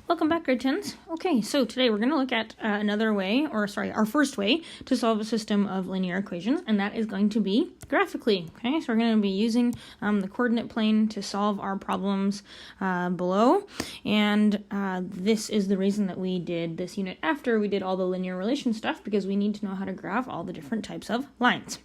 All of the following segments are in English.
Welcome back, grade 10s. Okay, so today we're going to look at our first way to solve a system of linear equations, and that is going to be graphically. Okay, so we're going to be using the coordinate plane to solve our problems below, and this is the reason that we did this unit after we did all the linear relation stuff, because we need to know how to graph all the different types of lines.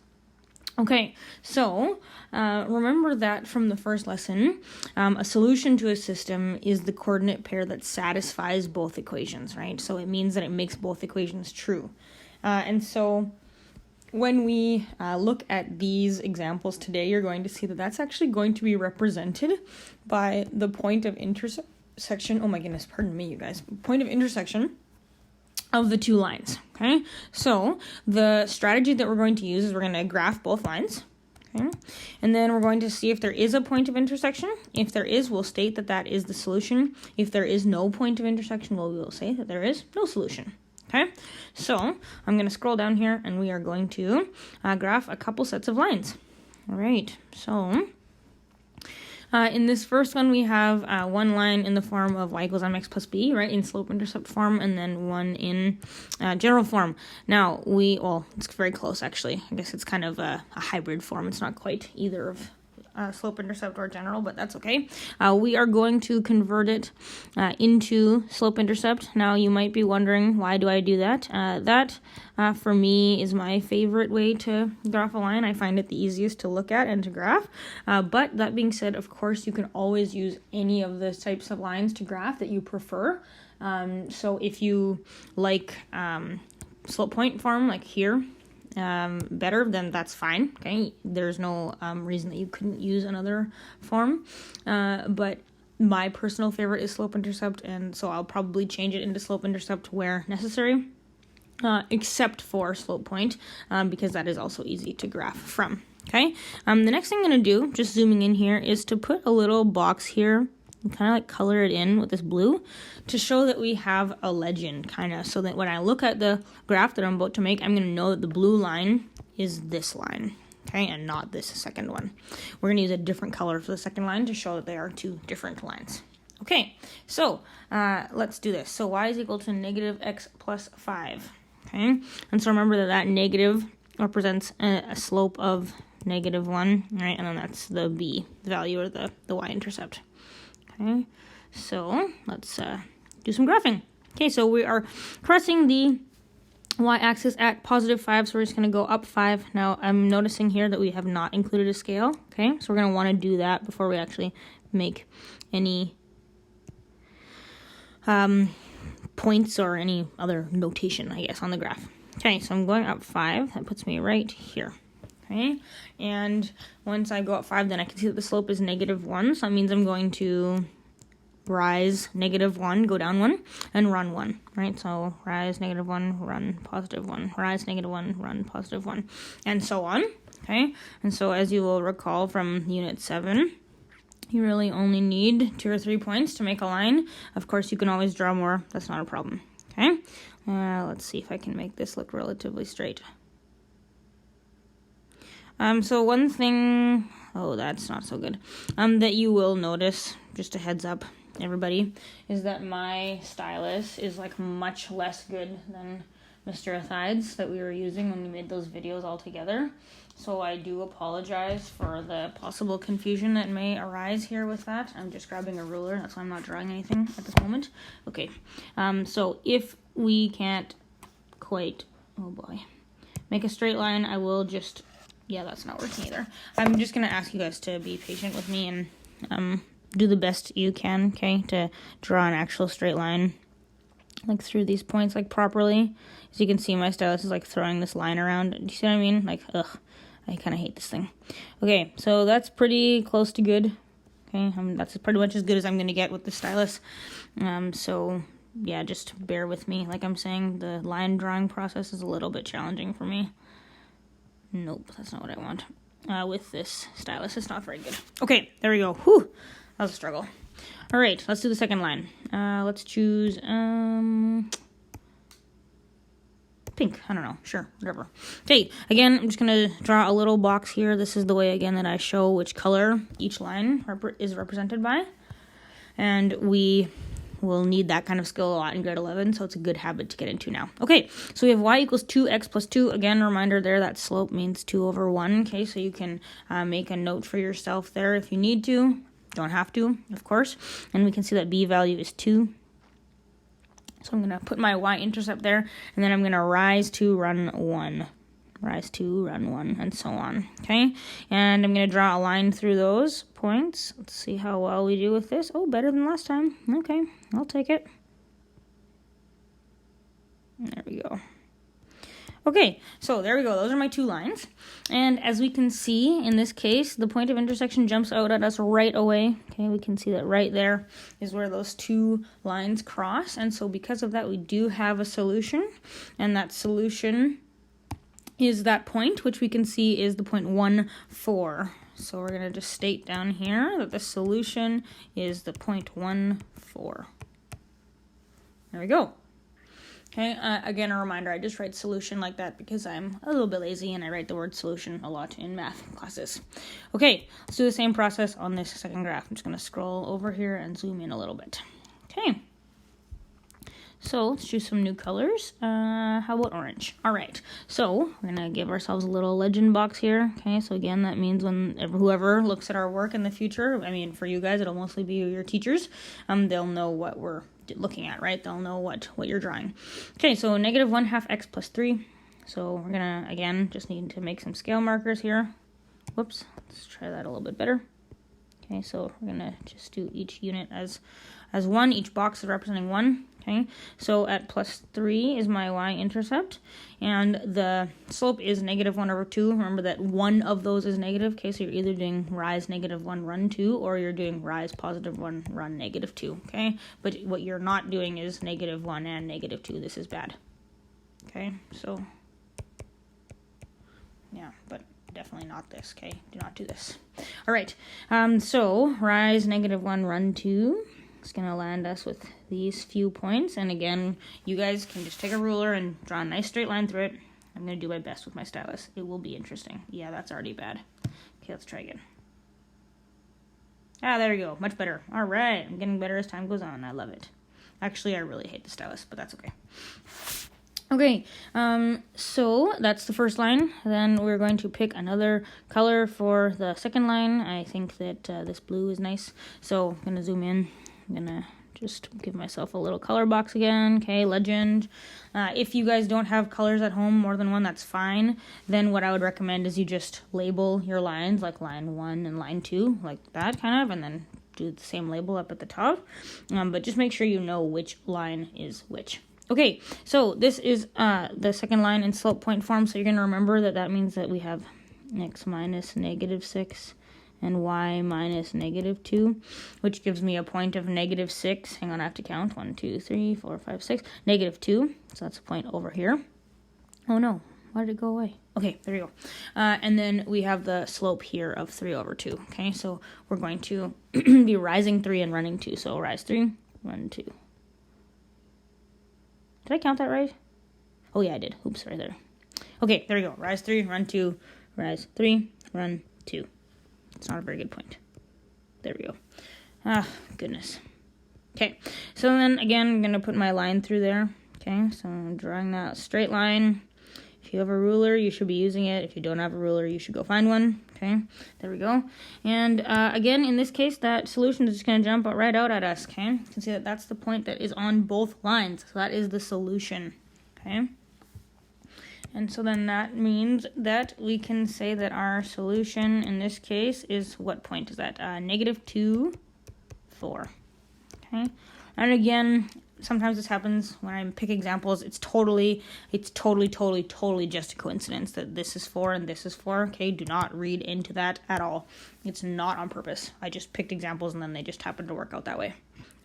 Okay, so remember that from the first lesson, a solution to a system is the coordinate pair that satisfies both equations, right? So it means that it makes both equations true. And so when we look at these examples today, you're going to see that that's actually going to be represented by the point of intersection. Oh my goodness, pardon me, you guys. Point of intersection of the two lines. Okay, so the strategy that we're going to use is we're going to graph both lines. Okay, and then we're going to see if there is a point of intersection. If there is, we'll state that that is the solution. If there is no point of intersection, we will say that there is no solution. Okay, so I'm going to scroll down here and we are going to graph a couple sets of lines. All right, so in this first one, we have one line in the form of y equals mx plus b, right, in slope-intercept form, and then one in general form. Now, it's very close, actually. I guess it's kind of a hybrid form. It's not quite either of slope-intercept or general, but that's okay. We are going to convert it into slope-intercept. Now, you might be wondering, why do I do that? That, for me, is my favorite way to graph a line. I find it the easiest to look at and to graph. But that being said, of course, you can always use any of the types of lines to graph that you prefer. So if you like slope point form, like here, better, then that's fine. Okay, there's no reason that you couldn't use another form, but my personal favorite is slope-intercept, and so I'll probably change it into slope-intercept where necessary, except for slope point, because that is also easy to graph from. Okay, the next thing I'm going to do, just zooming in here, is to put a little box here and kind of like color it in with this blue to show that we have a legend, kind of, so that when I look at the graph that I'm about to make, I'm going to know that the blue line is this line, okay, and not this second one. We're going to use a different color for the second line to show that they are two different lines. Okay, so let's do this. So y is equal to negative x plus 5, okay, and so remember that negative represents a slope of negative 1, right, and then that's the b, the value, or the y-intercept. Okay, so let's do some graphing. Okay, so we are crossing the y-axis at positive 5, so we're just going to go up 5. Now, I'm noticing here that we have not included a scale, okay? So we're going to want to do that before we actually make any points or any other notation, I guess, on the graph. Okay, so I'm going up 5. That puts me right here. Okay, and once I go up 5, then I can see that the slope is negative 1, so that means I'm going to rise negative 1, go down 1, and run 1, right? So rise negative 1, run positive 1, rise negative 1, run positive 1, and so on, okay? And so as you will recall from Unit 7, you really only need 2 or 3 points to make a line. Of course, you can always draw more. That's not a problem, okay? Let's see if I can make this look relatively straight. So one thing, that's not so good, that you will notice, just a heads up, everybody, is that my stylus is like much less good than Mr. Athides that we were using when we made those videos all together. So I do apologize for the possible confusion that may arise here with that. I'm just grabbing a ruler, that's why I'm not drawing anything at this moment. Okay, so if we can't quite, make a straight line, I will just... Yeah, that's not working either. I'm just going to ask you guys to be patient with me and do the best you can, okay, to draw an actual straight line, like, through these points, like, properly. As you can see, my stylus is, like, throwing this line around. Do you see what I mean? Like, I kind of hate this thing. Okay, so that's pretty close to good, okay? That's pretty much as good as I'm going to get with the stylus. So, yeah, just bear with me. Like I'm saying, the line drawing process is a little bit challenging for me. Nope, that's not what I want. With this stylus, it's not very good. Okay, there we go. Whew, that was a struggle. All right, let's do the second line. Let's choose pink. I don't know. Sure, whatever. Okay, again, I'm just going to draw a little box here. This is the way, again, that I show which color each line is represented by. And we will need that kind of skill a lot in grade 11, so it's a good habit to get into now. Okay, so we have y equals 2x plus 2. Again, reminder there that slope means 2 over 1. Okay, so you can make a note for yourself there if you need to. Don't have to, of course. And we can see that b value is 2. So I'm going to put my y-intercept there, and then I'm going to rise 2, run 1. Rise 2, run 1, and so on. Okay, and I'm going to draw a line through those points. Let's see how well we do with this. Oh, better than last time. Okay, I'll take it. There we go. Okay, so there we go. Those are my 2 lines. And as we can see, in this case, the point of intersection jumps out at us right away. Okay, we can see that right there is where those 2 lines cross. And so because of that, we do have a solution. And that solution is that point, which we can see is the point 1, 4. So we're going to just state down here that the solution is the point 1, 4. There we go. Okay, again, a reminder, I just write solution like that because I'm a little bit lazy and I write the word solution a lot in math classes. Okay, let's do the same process on this second graph. I'm just going to scroll over here and zoom in a little bit. Okay. So let's choose some new colors. How about orange? All right. So we're going to give ourselves a little legend box here. Okay. So again, that means whoever looks at our work in the future, I mean, for you guys, it'll mostly be your teachers. They'll know what we're looking at, right? They'll know what you're drawing. Okay. So negative 1/2 x plus 3. So we're going to, again, just need to make some scale markers here. Whoops. Let's try that a little bit better. Okay. So we're going to just do each unit as 1. Each box is representing 1. Okay, so at plus 3 is my y-intercept, and the slope is negative 1 over 2. Remember that one of those is negative. Okay, so you're either doing rise negative 1, run 2, or you're doing rise positive 1, run negative 2. Okay, but what you're not doing is negative 1 and negative 2. This is bad. Okay, so yeah, but definitely not this. Okay, do not do this. All right, so rise negative 1, run 2. It's going to land us with these few points. And again, you guys can just take a ruler and draw a nice straight line through it. I'm going to do my best with my stylus. It will be interesting. Yeah, that's already bad. Okay, let's try again. Ah, there we go. Much better. All right. I'm getting better as time goes on. I love it. Actually, I really hate the stylus, but that's okay. Okay, so that's the first line. Then we're going to pick another color for the second line. I think that this blue is nice. So I'm going to zoom in. I'm going to just give myself a little color box again. Okay, legend. If you guys don't have colors at home, more than one, that's fine. Then what I would recommend is you just label your lines, like line 1 and line 2, like that kind of, and then do the same label up at the top. But just make sure you know which line is which. Okay, so this is the second line in slope point form, so you're going to remember that means that we have x minus negative 6 and y minus negative 2, which gives me a point of negative 6. Hang on, I have to count. 1, 2, 3, 4, 5, 6. Negative 2, so that's a point over here. Oh no, why did it go away? Okay, there you go. And then we have the slope here of 3 over 2. Okay, so we're going to be rising 3 and running 2. So rise 3, run 2. Did I count that right? Oh yeah, I did. Oops, right there. Okay, there we go. Rise 3, run 2, rise 3, run 2. It's not a very good point. There we go. Ah, goodness. Okay, so then again, I'm going to put my line through there. Okay, so I'm drawing that straight line. If you have a ruler, you should be using it. If you don't have a ruler, you should go find one. Okay, there we go. And again, in this case, that solution is just going to jump right out at us. Okay, you can see that that's the point that is on both lines. So that is the solution. Okay. And so then that means that we can say that our solution in this case is, what point is that? Negative 2, 4. Okay. And again, sometimes this happens when I pick examples. It's totally just a coincidence that this is 4 and this is 4. Okay. Do not read into that at all. It's not on purpose. I just picked examples and then they just happen to work out that way.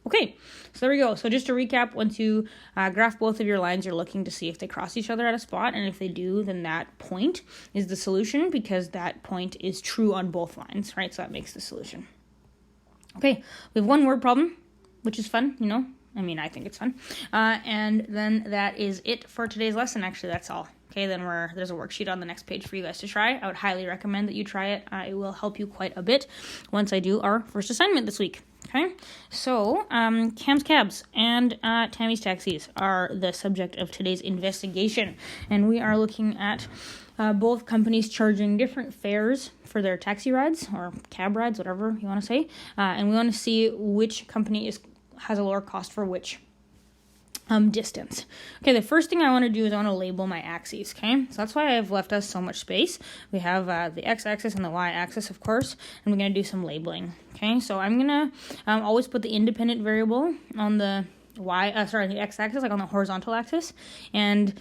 Okay, so there we go. So just to recap, once you graph both of your lines, you're looking to see if they cross each other at a spot, and if they do, then that point is the solution because that point is true on both lines, right? So that makes the solution. Okay, we have one word problem, which is fun, you know. I mean, I think it's fun. And then that is it for today's lesson. Actually, that's all. Okay, then there's a worksheet on the next page for you guys to try. I would highly recommend that you try it. It will help you quite a bit once I do our first assignment this week. Okay, so Cam's Cabs and Tammy's Taxis are the subject of today's investigation, and we are looking at both companies charging different fares for their taxi rides or cab rides, whatever you want to say, and we want to see which company has a lower cost for which distance. Okay, the first thing I want to do is I want to label my axes, okay? So that's why I've left us so much space. We have the x-axis and the y-axis, of course, and we're going to do some labeling, okay? So I'm going to always put the independent variable on the the x-axis, like on the horizontal axis, and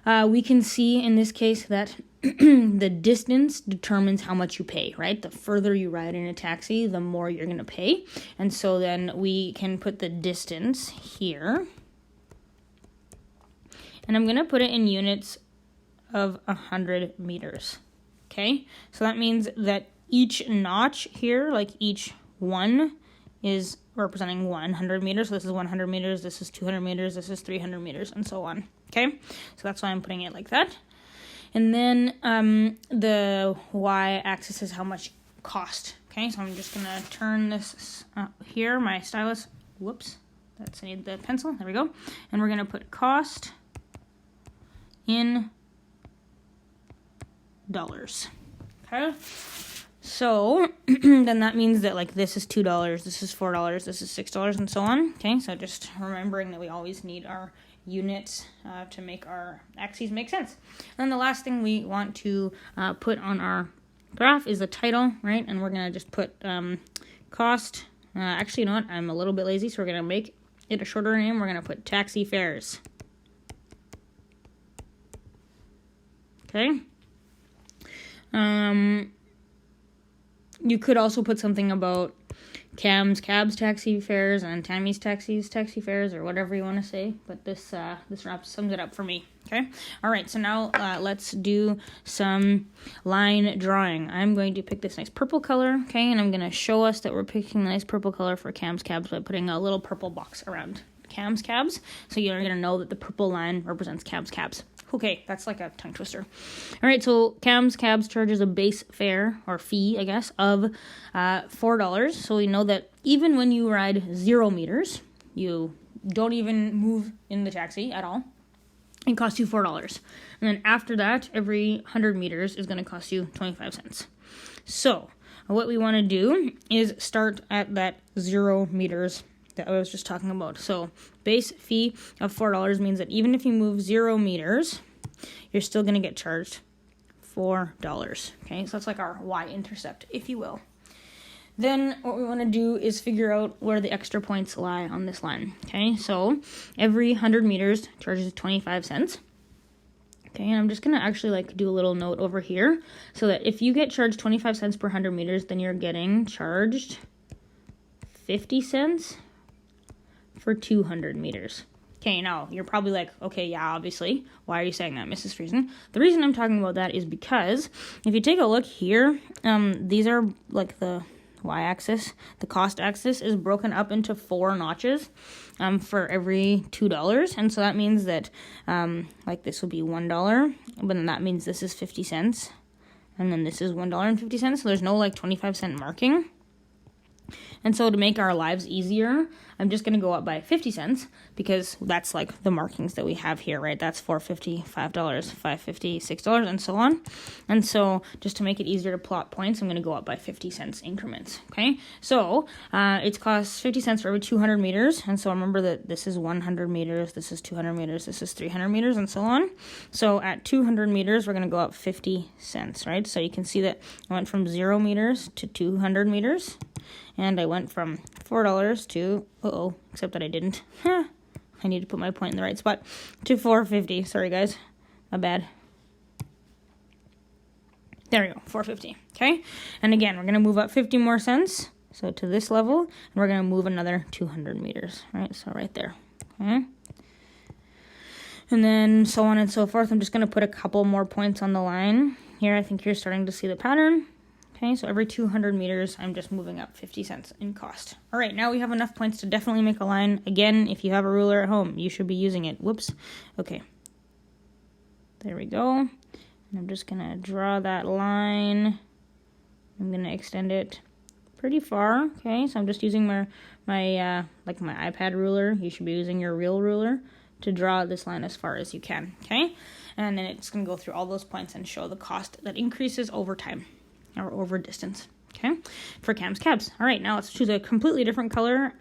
we can see in this case that the distance determines how much you pay, right? The further you ride in a taxi, the more you're going to pay, and so then we can put the distance here. And I'm going to put it in units of 100 meters, okay? So that means that each notch here, like each one, is representing 100 meters. So this is 100 meters, this is 200 meters, this is 300 meters, and so on, okay? So that's why I'm putting it like that. And then the y-axis is how much cost, okay? So I'm just going to turn this here, my stylus. Whoops, I need the pencil. There we go. And we're going to put cost in dollars. Okay, so then that means that like this is $2, this is $4, this is $6, and so on. Okay, so just remembering that we always need our units to make our axes make sense. And then the last thing we want to put on our graph is the title, right? And we're gonna just put cost. Actually, you know what? I'm a little bit lazy, so we're gonna make it a shorter name. We're gonna put taxi fares. Okay. You could also put something about Cam's Cabs taxi fares and Tammy's Taxis taxi fares, or whatever you want to say. But this sums it up for me. Okay. All right. So now let's do some line drawing. I'm going to pick this nice purple color. Okay, and I'm going to show us that we're picking the nice purple color for Cam's Cabs by putting a little purple box around Cam's Cabs, so you're going to know that the purple line represents Cam's Cabs. Okay, that's like a tongue twister. All right, so Cam's Cabs charges a base fare, or fee, I guess, of $4. So we know that even when you ride 0 meters, you don't even move in the taxi at all, it costs you $4. And then after that, every 100 meters is going to cost you 25 cents. So what we want to do is start at that 0 meters that I was just talking about. So base fee of $4 means that even if you move 0 meters, you're still going to get charged $4. Okay, so that's like our y-intercept, if you will. Then what we want to do is figure out where the extra points lie on this line. Okay, so every 100 meters charges 25 cents. Okay, and I'm just going to actually do a little note over here so that if you get charged 25 cents per 100 meters, then you're getting charged 50 cents for 200 meters. Okay, now you're probably like, okay, yeah, obviously. Why are you saying that, Mrs. Friesen? The reason I'm talking about that is because if you take a look here, these are like the y-axis. The cost axis is broken up into 4 notches for every $2. And so that means that like this will be $1, but then that means this is 50 cents. And then this is $1.50. So there's no like 25-cent marking. And so to make our lives easier, I'm just going to go up by 50 cents because that's like the markings that we have here, right? That's $4.50, $5, $5.50, $6, and so on. And so just to make it easier to plot points, I'm going to go up by 50 cents increments, okay? So it costs 50 cents for every 200 meters. And so remember that this is 100 meters, this is 200 meters, this is 300 meters, and so on. So at 200 meters, we're going to go up 50 cents, right? So you can see that I went from 0 meters to 200 meters. And I went from $4 to, except that I didn't. I need to put my point in the right spot. To $4.50. Sorry, guys. My bad. There we go. $4.50. Okay? And again, we're going to move up 50 more cents. So to this level. And we're going to move another 200 meters. Right? So right there. Okay? And then so on and so forth. I'm just going to put a couple more points on the line. Here, I think you're starting to see the pattern. Okay, so every 200 meters, I'm just moving up 50 cents in cost. All right, now we have enough points to definitely make a line. Again, if you have a ruler at home, you should be using it. Whoops. Okay. There we go. And I'm just going to draw that line. I'm going to extend it pretty far. Okay, so I'm just using my iPad ruler. You should be using your real ruler to draw this line as far as you can. Okay, and then it's going to go through all those points and show the cost that increases over time or over distance. Okay, for cams, cabs. All right, now let's choose a completely different color.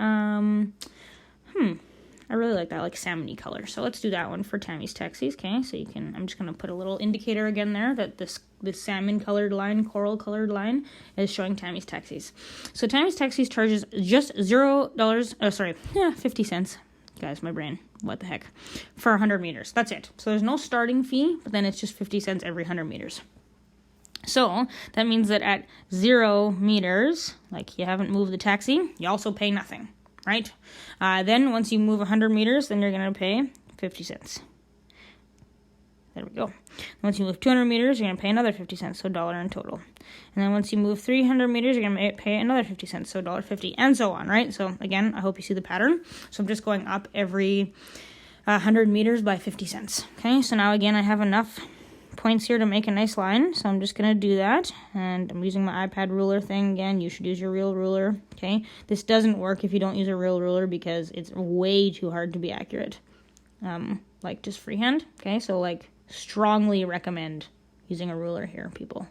I really like that, like salmony color. So let's do that one for Tammy's taxis. Okay, so I'm just gonna put a little indicator again there that this salmon colored line, coral colored line is showing Tammy's taxis. So Tammy's taxis charges just $0. 50 cents. Guys, my brain, what the heck? For 100 meters. That's it. So there's no starting fee, but then it's just 50 cents every 100 meters. So that means that at 0 meters, like you haven't moved the taxi, you also pay nothing, right? Then once you move 100 meters, then you're going to pay 50 cents. There we go. Once you move 200 meters, you're going to pay another 50 cents, so $1 in total. And then once you move 300 meters, you're going to pay another 50 cents, so $1.50, and so on, right? So again, I hope you see the pattern. So I'm just going up every 100 meters by 50 cents. Okay, so now again, I have enough points here to make a nice line, so I'm just going to do that, and I'm using my iPad ruler thing again. You should use your real ruler. Okay, this doesn't work if you don't use a real ruler because it's way too hard to be accurate, like just freehand. Okay, so like strongly recommend using a ruler here, people.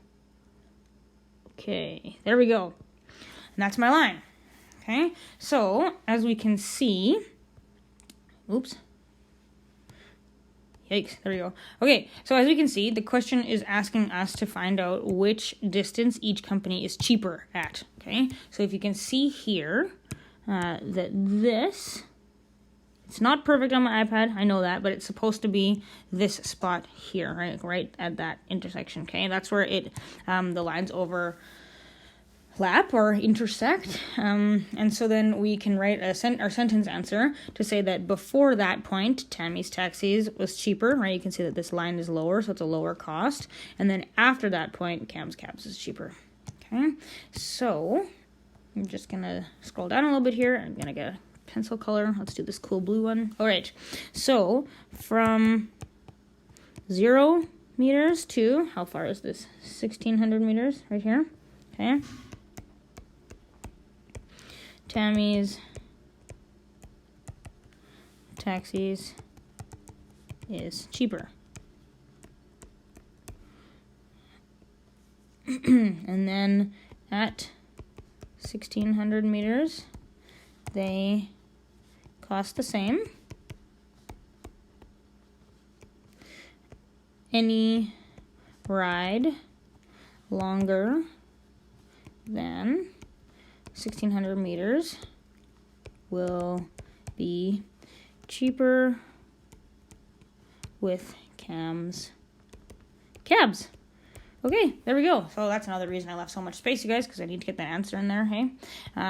Okay, there we go, and that's my line. Okay, so as we can see, oops, yikes, there we go. Okay, so as we can see, the question is asking us to find out which distance each company is cheaper at. Okay, so if you can see here that this, it's not perfect on my iPad, I know that, but it's supposed to be this spot here, right at that intersection. Okay, that's where the lines overlap or intersect, and so then we can write our sentence answer to say that before that point, Tammy's taxis was cheaper, right? You can see that this line is lower, so it's a lower cost, and then after that point, Cam's cabs is cheaper. Okay, so I'm just gonna scroll down a little bit here. I'm gonna get a pencil color. Let's do this cool blue one. All right, so from 0 meters to, how far is this? 1,600 meters right here. Okay. Tammy's taxis is cheaper. And then at 1,600 meters, they cost the same. Any ride longer than 1,600 meters will be cheaper with cabs. Okay, there we go. So that's another reason I left so much space, you guys, because I need to get that answer in there, hey?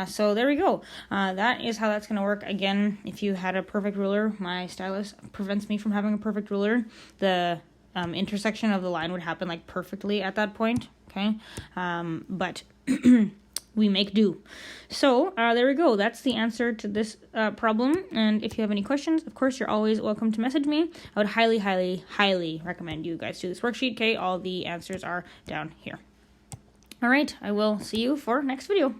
So there we go. That is how that's going to work. Again, if you had a perfect ruler, my stylus prevents me from having a perfect ruler. The intersection of the line would happen like perfectly at that point, okay? But we make do. So there we go. That's the answer to this problem. And if you have any questions, of course, you're always welcome to message me. I would highly, highly, highly recommend you guys do this worksheet. Okay, all the answers are down here. All right, I will see you for next video.